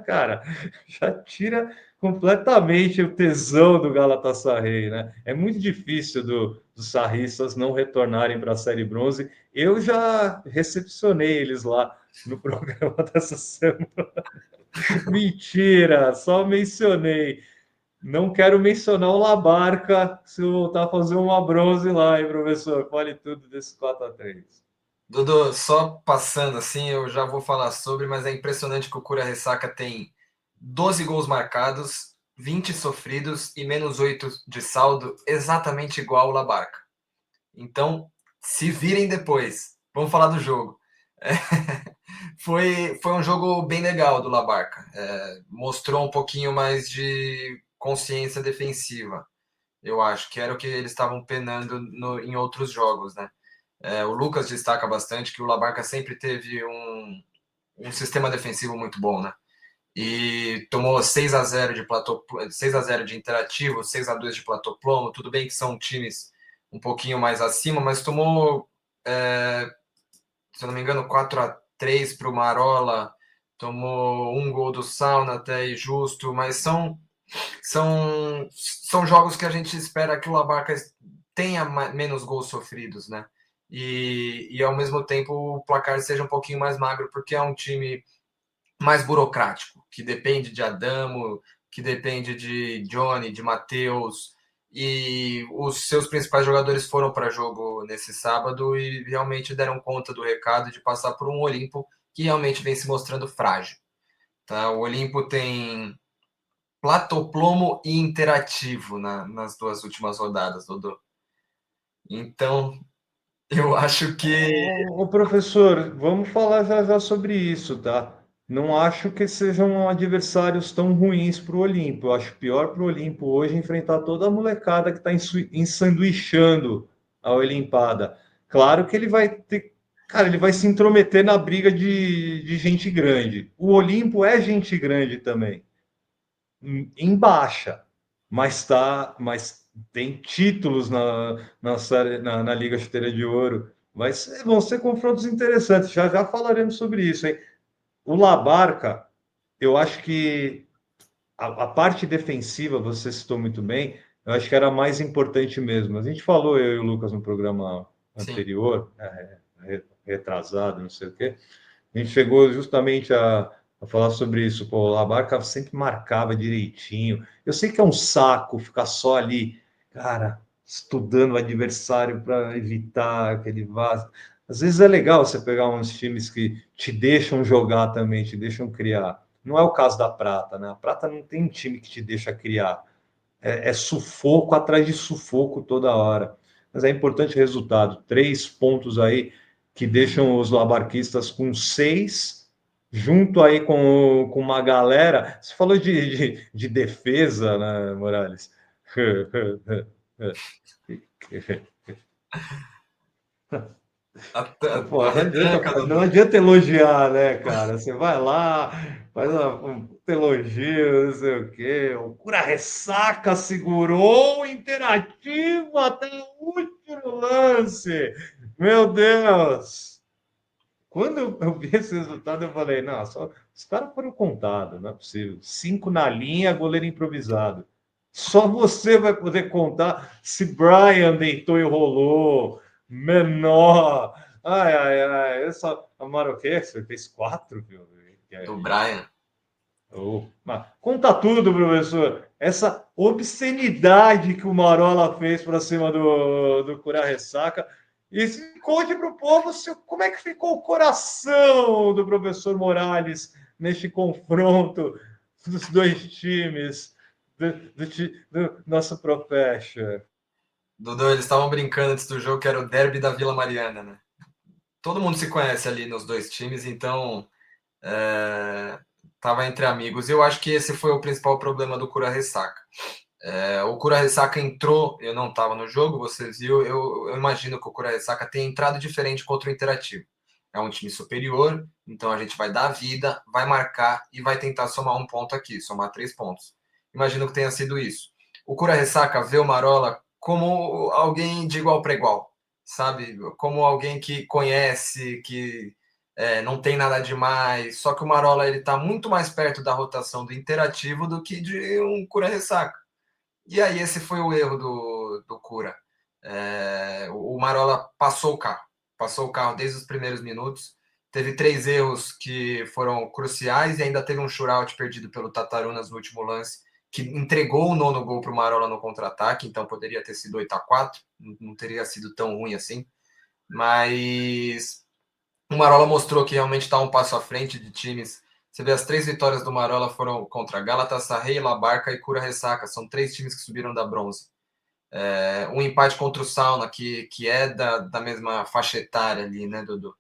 cara, já tira completamente o tesão do Galatasaray, né? É muito difícil dos sarristas não retornarem para a Série Bronze. Eu já recepcionei eles lá no programa dessa semana. Mentira, só mencionei. Não quero mencionar o Labarca se eu voltar a fazer uma bronze lá, hein, professor? Fale tudo desse 4-3. Dudu, só passando assim, eu já vou falar sobre, mas é impressionante que o Cura Ressaca tem 12 gols marcados, 20 sofridos e menos 8 de saldo, exatamente igual o Labarca. Então, se virem depois. Vamos falar do jogo. Foi um jogo bem legal do Labarca. Mostrou um pouquinho mais de consciência defensiva. Eu acho que era o que eles estavam penando em outros jogos, né? O Lucas destaca bastante que o Labarca sempre teve um sistema defensivo muito bom, né? E tomou 6-0 de platô, 6-0 de Interativo, 6-2 de Platô Plomo. Tudo bem que são times um pouquinho mais acima, mas tomou, se eu não me engano, 4-3 para o Marola, tomou um gol do Sauna até e justo, mas são jogos que a gente espera que o Labarca tenha menos gols sofridos, né? E ao mesmo tempo o placar seja um pouquinho mais magro, porque é um time mais burocrático, que depende de Adamo, que depende de Johnny, de Matheus, e os seus principais jogadores foram para jogo nesse sábado e realmente deram conta do recado de passar por um Olimpo que realmente vem se mostrando frágil. Tá? O Olimpo tem platoplomo e interativo nas duas últimas rodadas, Dodô. Então, eu acho que. Ô, professor, vamos falar já já sobre isso, tá? Não acho que sejam adversários tão ruins para o Olimpo. Eu acho pior para o Olimpo hoje enfrentar toda a molecada que está ensanduichando a Olimpada. Claro que ele vai ter. Cara, ele vai se intrometer na briga de gente grande. O Olimpo é gente grande também. Em baixa, mas tem títulos na Liga Chuteira de Ouro. Vão ser confrontos interessantes. Já já falaremos sobre isso, hein? O Labarca, eu acho que a parte defensiva, você citou muito bem, eu acho que era mais importante mesmo. A gente falou, eu e o Lucas, no programa Sim. anterior, retrasado, não sei o quê. A gente chegou justamente a falar sobre isso. Pô, o Labarca sempre marcava direitinho. Eu sei que é um saco ficar só ali, cara, estudando o adversário para evitar que ele vá. Às vezes é legal você pegar uns times que te deixam jogar também, te deixam criar. Não é o caso da Prata, né? A Prata não tem um time que te deixa criar. É sufoco atrás de sufoco toda hora. Mas é importante o resultado. 3 pontos aí que deixam os labarquistas com 6, junto aí com uma galera. Você falou de defesa, né, Morales? Pô, A retranca, não Dudu. adianta elogiar, né, cara? Você vai lá, faz um elogio, não sei o quê. O Cura Ressaca segurou o Interativo até o último lance. Meu Deus! Quando eu vi esse resultado, eu falei, não, só, os caras foram contados, não é possível. 5 na linha, goleiro improvisado. Só você vai poder contar se Brian deitou e rolou, menor. Essa Marroquê, você fez 4, viu? Que é Do isso? Brian. Mas conta tudo, professor. Essa obscenidade que o Marola fez para cima do Cura Ressaca. E conte para o povo como é que ficou o coração do professor Morales neste confronto dos dois times do nosso professor. Dudu, eles estavam brincando antes do jogo que era o derby da Vila Mariana, né? Todo mundo se conhece ali nos dois times, então tava entre amigos. Eu acho que esse foi o principal problema do Cura Ressaca. O Cura Ressaca entrou, eu não estava no jogo, você viu, eu imagino que o Cura Ressaca tenha entrado diferente contra o Interativo. É um time superior, então a gente vai dar vida, vai marcar e vai tentar somar um ponto aqui, somar 3 pontos. Imagino que tenha sido isso. O Cura Ressaca vê o Marola como alguém de igual para igual, sabe? Como alguém que conhece, que não tem nada demais. Só que o Marola ele está muito mais perto da rotação do Interativo do que de um Cura Ressaca. E aí esse foi o erro do Cura. O Marola passou o carro desde os primeiros minutos. Teve 3 erros que foram cruciais e ainda teve um shootout perdido pelo Tatarunas no último lance, que entregou o 9º gol para o Marola no contra-ataque, então poderia ter sido 8-4, não teria sido tão ruim assim. Mas o Marola mostrou que realmente está um passo à frente de times. Você vê, as 3 vitórias do Marola foram contra Galatasaray, Labarca e Cura Ressaca. São 3 times que subiram da bronze. Um empate contra o Sauna, que é da mesma faixa etária ali, né, Dudu?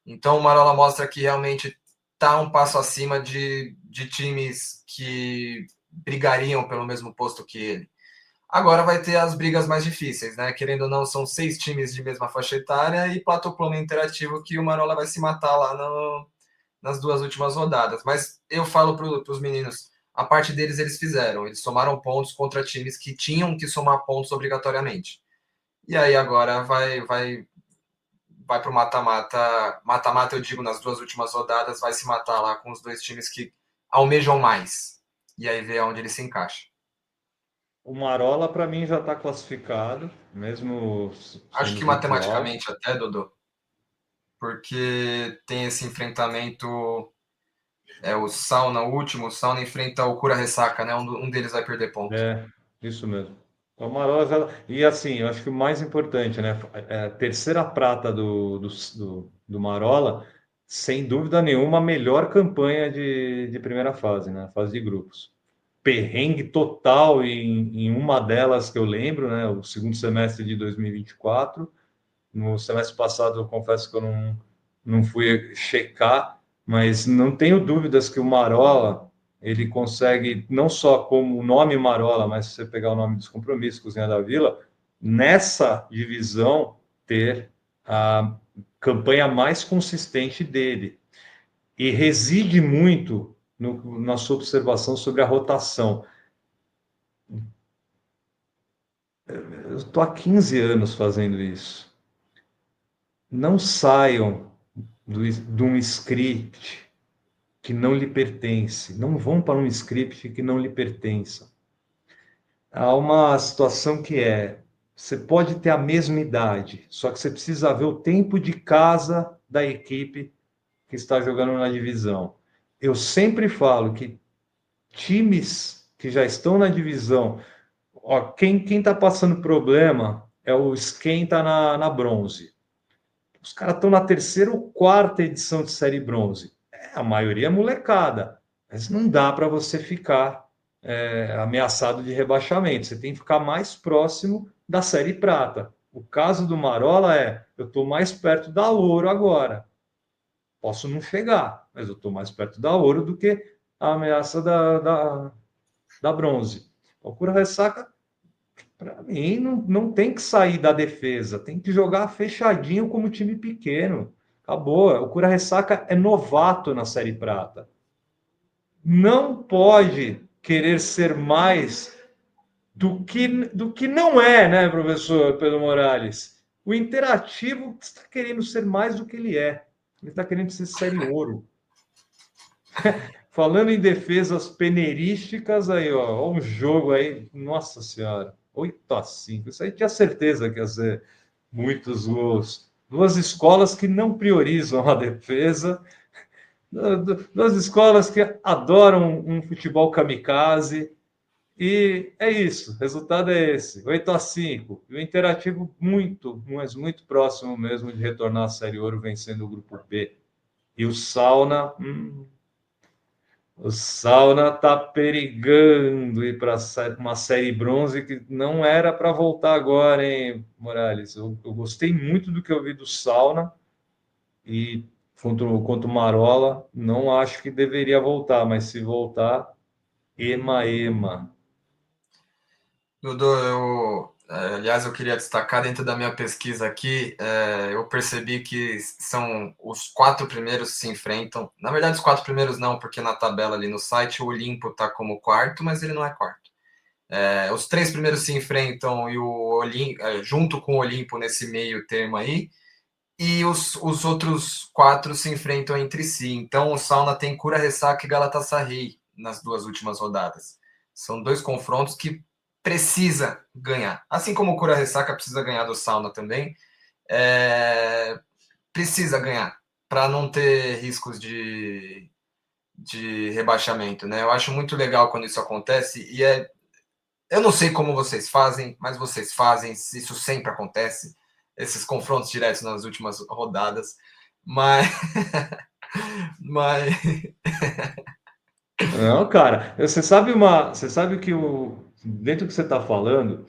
Então o Marola mostra que realmente está um passo acima de times que brigariam pelo mesmo posto que ele. Agora vai ter as brigas mais difíceis, né? Querendo ou não, são 6 times de mesma faixa etária e Platoplano Interativo que o Marola vai se matar lá nas 2 últimas rodadas. Mas eu falo para os meninos, a parte deles eles fizeram. Eles somaram pontos contra times que tinham que somar pontos obrigatoriamente. E aí agora vai para o mata-mata. Mata-mata, eu digo, nas 2 últimas rodadas, vai se matar lá com os 2 times que almejam mais. E aí ver onde ele se encaixa. O Marola, para mim, já está classificado, mesmo Acho sendo que virtual. matematicamente até, Dodô, porque tem esse enfrentamento, o Sauna, o último, o Sauna enfrenta o Cura Ressaca, né? Um deles vai perder ponto. É, isso mesmo. Então, o Marola já... E assim, eu acho que o mais importante, né? A terceira prata do Marola, sem dúvida nenhuma, a melhor campanha de primeira fase, né? Fase de grupos. Perrengue total em uma delas que eu lembro, né? O segundo semestre de 2024. No semestre passado, eu confesso que eu não fui checar, mas não tenho dúvidas que o Marola ele consegue, não só como o nome Marola, mas se você pegar o nome dos compromissos, Cozinha da Vila, nessa divisão ter a campanha mais consistente dele. E reside muito na sua observação sobre a rotação. Eu estou há 15 anos fazendo isso. Não saiam de um script que não lhe pertence. Não vão para um script que não lhe pertença. Há uma situação que você pode ter a mesma idade, só que você precisa ver o tempo de casa da equipe que está jogando na divisão. Eu sempre falo que times que já estão na divisão, quem está passando problema é quem está na bronze. Os caras estão na terceira ou quarta edição de Série Bronze. A maioria é molecada, mas não dá para você ficar ameaçado de rebaixamento. Você tem que ficar mais próximo da Série Prata. O caso do Marola eu estou mais perto da Ouro agora. Posso não chegar, mas eu estou mais perto da Ouro do que a ameaça da Bronze. O Cura Ressaca, para mim, não tem que sair da defesa, tem que jogar fechadinho como time pequeno. Acabou. O Cura Ressaca é novato na Série Prata. Não pode querer ser mais do que não é, né, professor Pedro Morales? O Interativo está querendo ser mais do que ele é. Ele está querendo ser série ouro. Falando em defesas peneirísticas, aí, ó um jogo aí, nossa senhora, 8-5. Isso aí tinha certeza que ia ser muitos gols. duas escolas que não priorizam a defesa, duas escolas que adoram um futebol kamikaze. E é isso, o resultado é esse, 8-5. E o Interativo muito, mas muito próximo mesmo de retornar à Série Ouro, vencendo o Grupo B. E o Sauna tá perigando ir para uma série bronze que não era para voltar agora, hein, Morales? Eu gostei muito do que eu vi do Sauna e contra o Marola, não acho que deveria voltar, mas se voltar, ema. Dudu, aliás, eu queria destacar dentro da minha pesquisa aqui, eu percebi que são os 4 primeiros se enfrentam. Na verdade, os 4 primeiros não, porque na tabela ali no site o Olimpo está como quarto, mas ele não é quarto. Os 3 primeiros se enfrentam e junto com o Olimpo nesse meio termo aí, e os outros 4 se enfrentam entre si. Então o Sauna tem Cura Ressaca e Galatasaray nas 2 últimas rodadas. São 2 confrontos que precisa ganhar. Assim como o Cura Ressaca precisa ganhar do Sauna também, precisa ganhar para não ter riscos de rebaixamento, né? Eu acho muito legal quando isso acontece e eu não sei como vocês fazem, mas vocês fazem, isso sempre acontece, esses confrontos diretos nas últimas rodadas, mas, mas Não, cara, você sabe que dentro do que você está falando,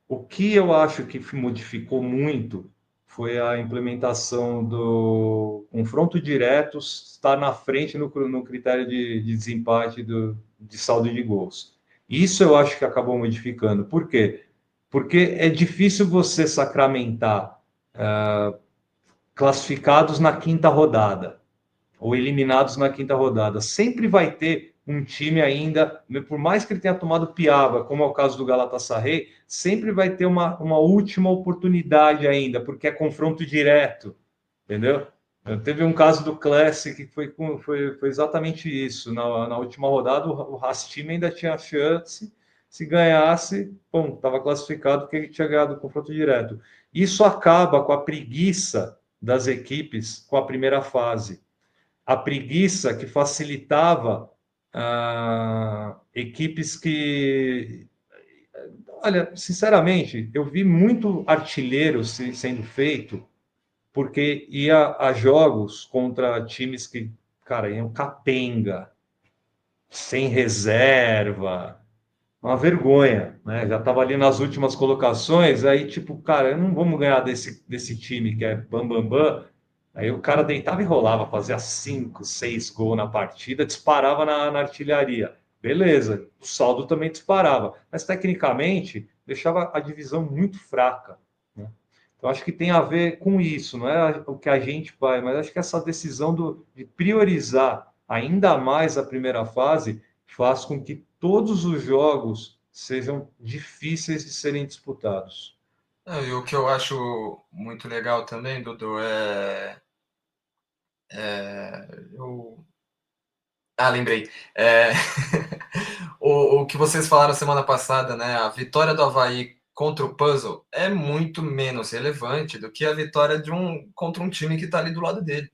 o que eu acho que modificou muito foi a implementação do confronto direto estar na frente no critério de desempate de saldo de gols. Isso eu acho que acabou modificando. Por quê? Porque é difícil você sacramentar classificados na quinta rodada ou eliminados na quinta rodada. Sempre vai ter um time ainda, por mais que ele tenha tomado piaba, como é o caso do Galatasaray, sempre vai ter uma última oportunidade ainda, porque é confronto direto, entendeu? Teve um caso do Classic que foi exatamente isso. Na última rodada, o Racing ainda tinha chance, se ganhasse, bom, estava classificado porque ele tinha ganhado o confronto direto. Isso acaba com a preguiça das equipes com a primeira fase, a preguiça que facilitava equipes que. Olha, sinceramente, eu vi muito artilheiro sendo feito porque ia a jogos contra times que, cara, iam capenga, sem reserva, uma vergonha, né? Já estava ali nas últimas colocações, aí tipo, cara, não vamos ganhar desse time que é bam, bam, bam. Aí o cara deitava e rolava, fazia 5, 6 gols na partida, disparava na artilharia. Beleza, o saldo também disparava, mas tecnicamente deixava a divisão muito fraca, né? Então acho que tem a ver com isso, não é o que a gente vai, mas acho que essa decisão de priorizar ainda mais a primeira fase faz com que todos os jogos sejam difíceis de serem disputados. e o que eu acho muito legal também, Dudu, eu... lembrei. O que vocês falaram semana passada, né? A vitória do Avaí contra o Puzzle é muito menos relevante do que a vitória contra um time que está ali do lado dele,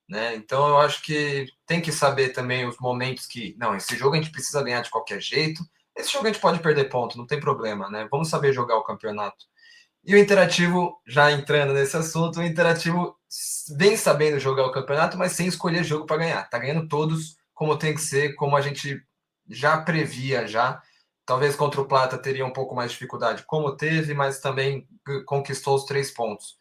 né? Então eu acho que tem que saber também os momentos que, não, esse jogo a gente precisa ganhar de qualquer jeito, esse jogo a gente pode perder ponto, não tem problema, né? Vamos saber jogar o campeonato. E o Interativo, já entrando nesse assunto, o Interativo vem sabendo jogar o campeonato, mas sem escolher jogo para ganhar. Tá ganhando todos como tem que ser, como a gente já previa já. Talvez contra o Plata teria um pouco mais de dificuldade, como teve, mas também conquistou os 3 pontos.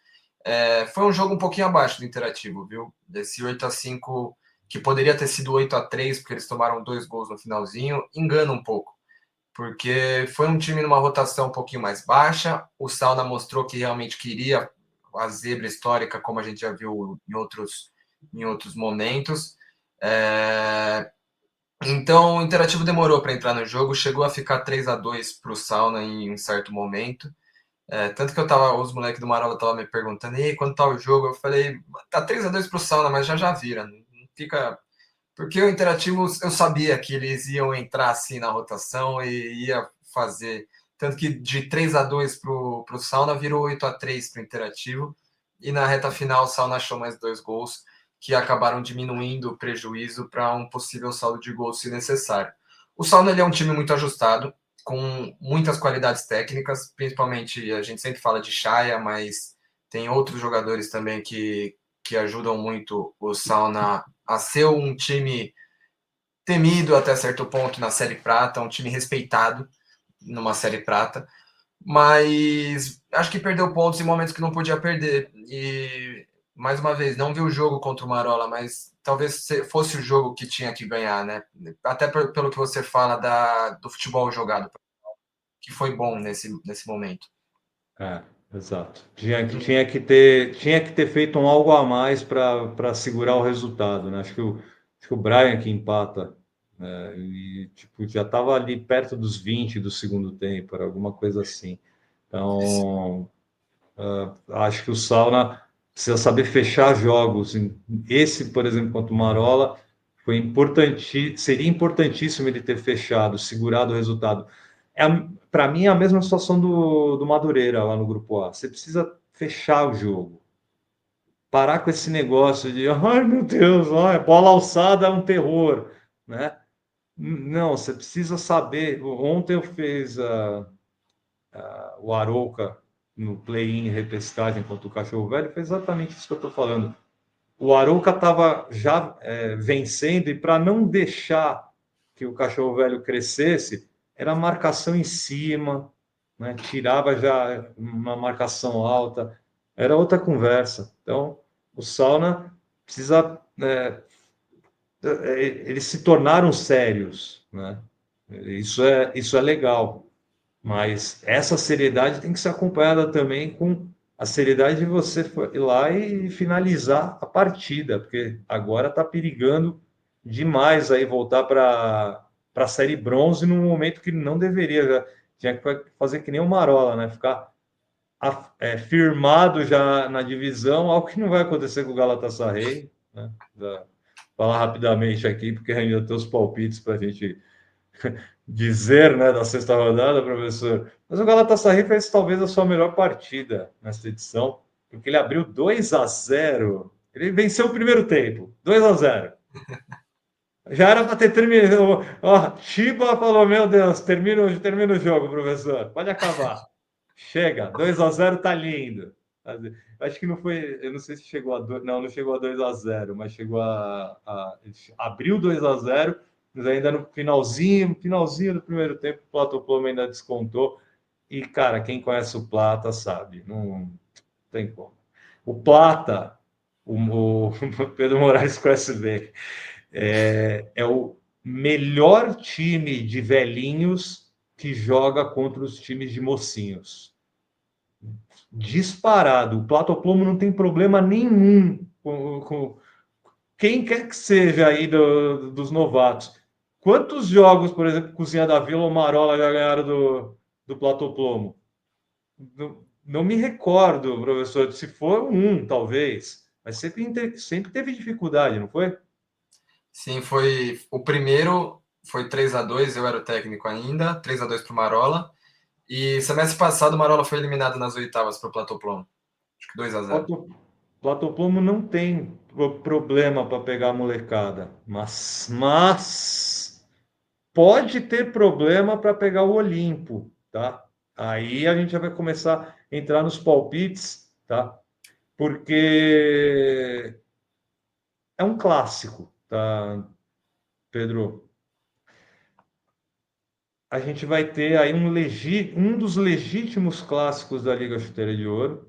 Foi um jogo um pouquinho abaixo do Interativo, viu? Esse 8-5, que poderia ter sido 8-3, porque eles tomaram 2 gols no finalzinho, engana um pouco, porque foi um time numa rotação um pouquinho mais baixa. O Sauna mostrou que realmente queria a zebra histórica, como a gente já viu em outros momentos. Então o Interativo demorou para entrar no jogo, chegou a ficar 3-2 para o Sauna em um certo momento. Tanto que os moleques do Marola estavam me perguntando, e aí, quando tá o jogo? Eu falei, tá 3-2 pro Sauna, mas já vira. Não fica. Porque o Interativo, eu sabia que eles iam entrar assim na rotação e ia fazer. Tanto que de 3-2 pro Sauna virou 8-3 pro Interativo. e na reta final o Sauna achou mais 2 gols que acabaram diminuindo o prejuízo para um possível saldo de gols se necessário. O Sauna ele é um time muito ajustado, com muitas qualidades técnicas, principalmente a gente sempre fala de Chaya, mas tem outros jogadores também que ajudam muito o Sauna a ser um time temido até certo ponto na Série Prata, um time respeitado numa Série Prata, mas acho que perdeu pontos em momentos que não podia perder. E, mais uma vez, não vi o jogo contra o Marola, mas talvez fosse o jogo que tinha que ganhar, né? Até pelo que você fala do futebol jogado, que foi bom nesse momento. É, exato. Tinha que ter feito um algo a mais para segurar o resultado, né? Acho que o Brian que empata, né? E tipo, já estava ali perto dos 20 do segundo tempo, era alguma coisa assim. Então, acho que o Sauna precisa saber fechar jogos. Esse, por exemplo, contra o Marola, seria importantíssimo ele ter fechado, segurado o resultado. Para mim, é a mesma situação do Madureira lá no Grupo A. Você precisa fechar o jogo. Parar com esse negócio de, ai meu Deus, ai, bola alçada é um terror, né? Não, você precisa saber. Ontem eu fiz o Arouca no play-in repescagem contra o Cachorro Velho, foi exatamente isso que eu estou falando. O Arouca estava já vencendo, e para não deixar que o Cachorro Velho crescesse, era marcação em cima, né? Tirava já uma marcação alta, era outra conversa. Então, o Sauna precisa. Eles se tornaram sérios, né? Isso é legal. Mas essa seriedade tem que ser acompanhada também com a seriedade de você ir lá e finalizar a partida, porque agora está perigando demais aí voltar para a série bronze num momento que não deveria. Já tinha que fazer que nem o Marola, né? Ficar firmado já na divisão, algo que não vai acontecer com o Galatasaray, né? Falar rapidamente aqui, porque ainda tem os palpites para a gente dizer, né, da sexta rodada, professor. Mas o Galatasaray fez talvez a sua melhor partida nesta edição, porque ele abriu 2-0. Ele venceu o primeiro tempo, 2-0. Já era para ter terminado. Ó, Chiba falou: Meu Deus, termina o jogo, professor. Pode acabar. Chega, 2-0 tá lindo. Acho que não foi. Eu não sei se chegou a. Não, não chegou a 2-0, mas chegou abriu 2-0, mas ainda no finalzinho do primeiro tempo, o Plato Plomo ainda descontou. E, cara, quem conhece o Plata sabe, não tem como. O Plata, o Pedro Moraes conhece bem. É o melhor time de velhinhos que joga contra os times de mocinhos. Disparado. O Platoplomo não tem problema nenhum com quem quer que seja aí dos novatos. Quantos jogos, por exemplo, Cozinha da Vila ou Marola já ganharam do Platoplomo? Não me recordo, professor. Se for talvez. Mas sempre teve dificuldade, não foi? Sim, foi o primeiro, foi 3-2. Eu era o técnico ainda, 3-2 para o Marola. E semestre passado o Marola foi eliminado nas oitavas para o Platoplomo. Acho que 2-0. Platoplomo não tem problema para pegar a molecada, mas pode ter problema para pegar o Olimpo, tá? Aí a gente já vai começar a entrar nos palpites, tá? Porque é um clássico, tá, Pedro? A gente vai ter aí um dos legítimos clássicos da Liga Chuteira de Ouro,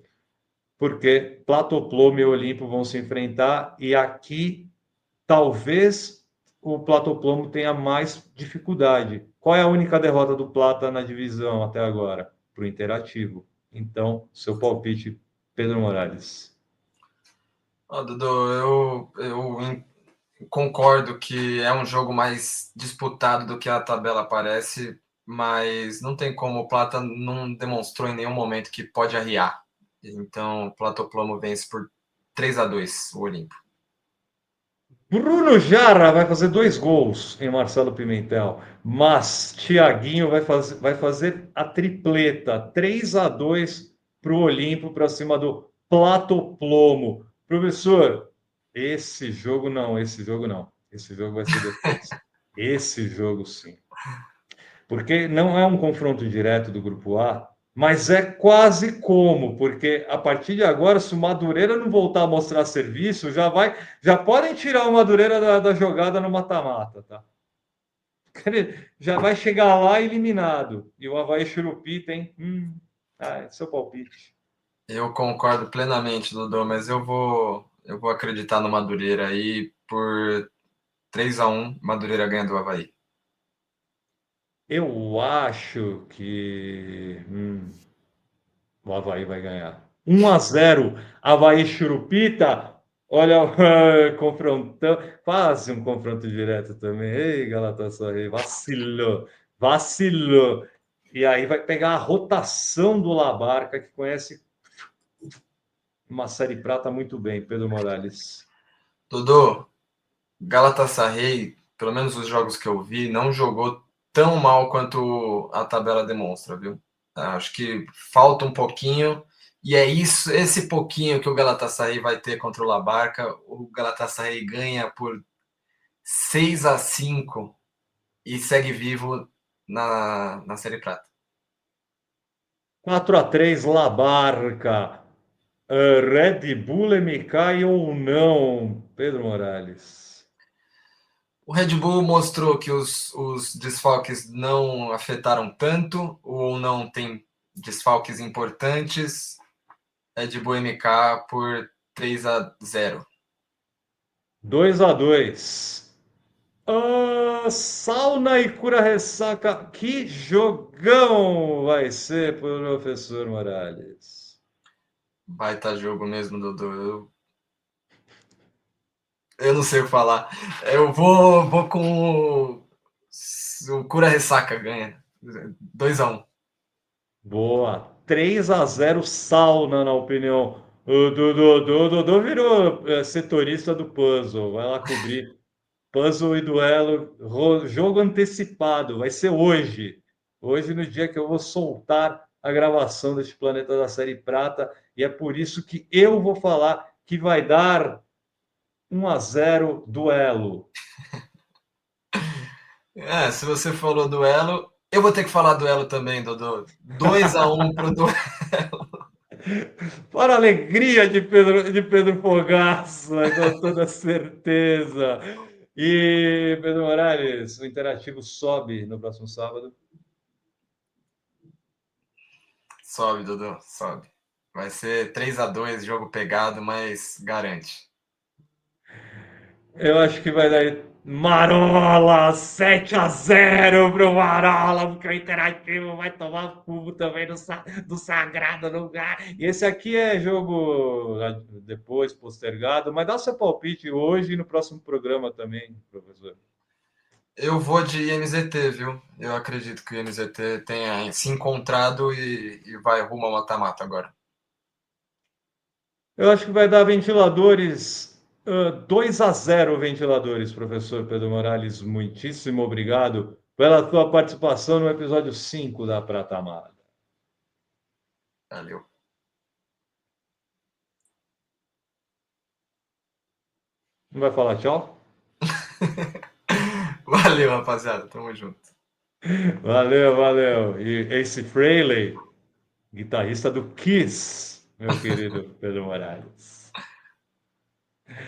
porque Platoplomo e Olimpo vão se enfrentar, e aqui talvez o Platoplomo tenha mais dificuldade. Qual é a única derrota do Plata na divisão até agora? Para o Interativo. Então, seu palpite, Pedro Morales. Dudu, eu concordo que é um jogo mais disputado do que a tabela parece, mas não tem como. O Plata não demonstrou em nenhum momento que pode arriar. Então, o Platoplomo vence por 3-2 o Olimpo. Bruno Jara vai fazer 2 gols em Marcelo Pimentel, mas Thiaguinho vai fazer a tripleta, 3-2 para o Olimpo, para cima do Platoplomo. Professor, esse jogo não, esse jogo não. Esse jogo vai ser depois. Esse jogo sim. Porque não é um confronto direto do grupo A, mas é quase como, porque a partir de agora, se o Madureira não voltar a mostrar serviço, já podem tirar o Madureira da jogada no mata-mata, tá? Já vai chegar lá eliminado. E o Avaí Churupita, hein? É seu palpite. Eu concordo plenamente, Dodô, mas eu vou acreditar no Madureira aí por 3-1, Madureira ganha do Avaí. Eu acho que o Avaí vai ganhar. 1-0, Avaí Churupita. Olha, confrontão, quase um confronto direto também. Ei, Galatasaray, vacilou, vacilou. E aí vai pegar a rotação do Labarca, que conhece uma Série Prata muito bem, Pedro Morales. Dodô, Galatasaray, pelo menos os jogos que eu vi, não jogou tão mal quanto a tabela demonstra, viu? Acho que falta um pouquinho, e é isso, esse pouquinho que o Galatasaray vai ter contra o Labarca. O Galatasaray ganha por 6-5 e segue vivo na Série Prata. 4-3, Labarca. Red Bull MK ou não, Pedro Morales? O Red Bull mostrou que os desfalques não afetaram tanto, ou não tem desfalques importantes. Red Bull MK por 3-0. 2-2. Sauna e cura ressaca. Que jogão vai ser, professor Morales? Baita jogo mesmo, Dudu. Eu não sei o que falar. Eu vou com o Cura Ressaca ganha. 2-1. Boa. 3-0 Sauna, na opinião. O Dodô virou setorista do puzzle. Vai lá cobrir. Puzzle e duelo, jogo antecipado, vai ser hoje. Hoje, no dia que eu vou soltar a gravação deste Planeta da Série Prata, e é por isso que eu vou falar que vai dar 1-0 duelo. Se você falou duelo, eu vou ter que falar duelo também, Dodô. 2-1 pro duelo. Para a alegria de Pedro Fogaça, com toda certeza. E, Pedro Morales, o Interativo sobe no próximo sábado. Sobe, Dodô, sobe. Vai ser 3-2, jogo pegado, mas garante. Eu acho que vai dar Marola, 7-0 pro Marola, porque o Interativo vai tomar fumo também do sagrado lugar. E esse aqui é jogo depois, postergado, mas dá o seu palpite hoje e no próximo programa também, professor. Eu vou de INZT, viu? Eu acredito que o INZT tenha se encontrado e vai rumo ao mata-mata agora. Eu acho que vai dar ventiladores, 2-0 ventiladores, professor Pedro Morales. Muitíssimo obrigado pela sua participação no episódio 5 da Prata Amada. Valeu. Não vai falar tchau? Valeu, rapaziada. Tamo junto. Valeu, valeu. E Ace Frehley, guitarrista do Kiss, meu querido Pedro Morales.